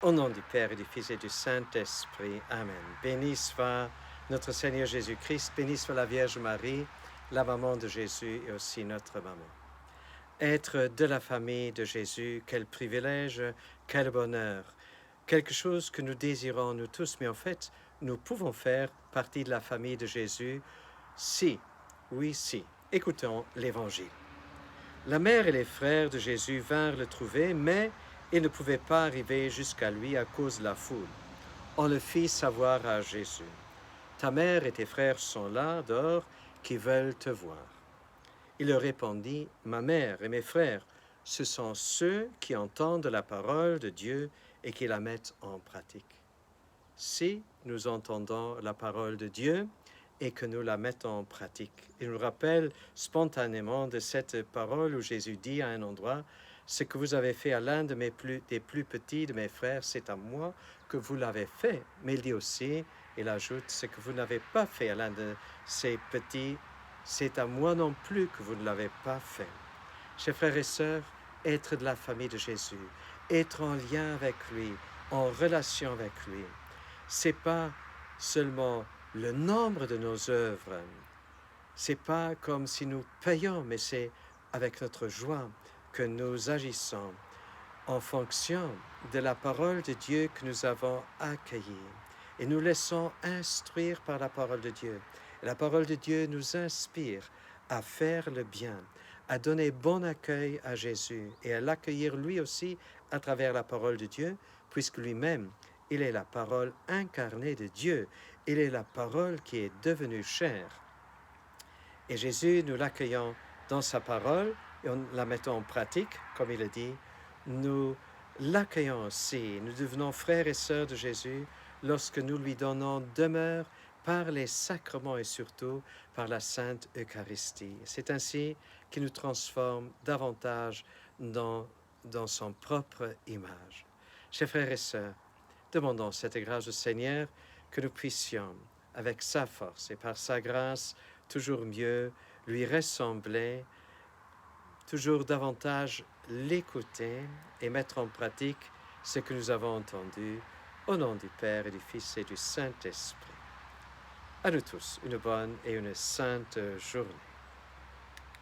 Au nom du Père et du Fils et du Saint-Esprit. Amen. Béni soit notre Seigneur Jésus-Christ, béni soit la Vierge Marie, la maman de Jésus et aussi notre maman. Être de la famille de Jésus, quel privilège, quel bonheur. Quelque chose que nous désirons nous tous, mais en fait, nous pouvons faire partie de la famille de Jésus si, oui, si. Écoutons l'Évangile. La mère et les frères de Jésus vinrent le trouver, mais ils ne pouvaient pas arriver jusqu'à lui à cause de la foule. On le fit savoir à Jésus. Ta mère et tes frères sont là, dehors, qui veulent te voir. Il leur répondit, ma mère et mes frères, ce sont ceux qui entendent la parole de Dieu et qui la mettent en pratique. Si nous entendons la parole de Dieu et que nous la mettons en pratique, il nous rappelle spontanément de cette parole où Jésus dit à un endroit, ce que vous avez fait à l'un des plus petits de mes frères, c'est à moi que vous l'avez fait. Mais il dit aussi, il ajoute, ce que vous n'avez pas fait à l'un de ces petits, c'est à moi non plus que vous ne l'avez pas fait. Chers frères et sœurs, être de la famille de Jésus, être en lien avec lui, en relation avec lui, c'est pas seulement le nombre de nos œuvres, c'est pas comme si nous payons, mais c'est avec notre joie que nous agissons en fonction de la parole de Dieu que nous avons accueillie. Et nous laissons instruire par la parole de Dieu. Et la parole de Dieu nous inspire à faire le bien, à donner bon accueil à Jésus et à l'accueillir lui aussi à travers la parole de Dieu, puisque lui-même, il est la parole incarnée de Dieu. Il est la parole qui est devenue chair. Et Jésus, nous l'accueillons dans sa parole et en la mettons en pratique, comme il a dit, nous l'accueillons aussi. Nous devenons frères et sœurs de Jésus lorsque nous lui donnons demeure par les sacrements et surtout par la Sainte Eucharistie. C'est ainsi qu'il nous transforme davantage dans son propre image. Chers frères et sœurs, demandons cette grâce au Seigneur que nous puissions, avec sa force et par sa grâce, toujours mieux lui ressembler, toujours davantage l'écouter et mettre en pratique ce que nous avons entendu au nom du Père et du Fils et du Saint-Esprit. À nous tous, une bonne et une sainte journée.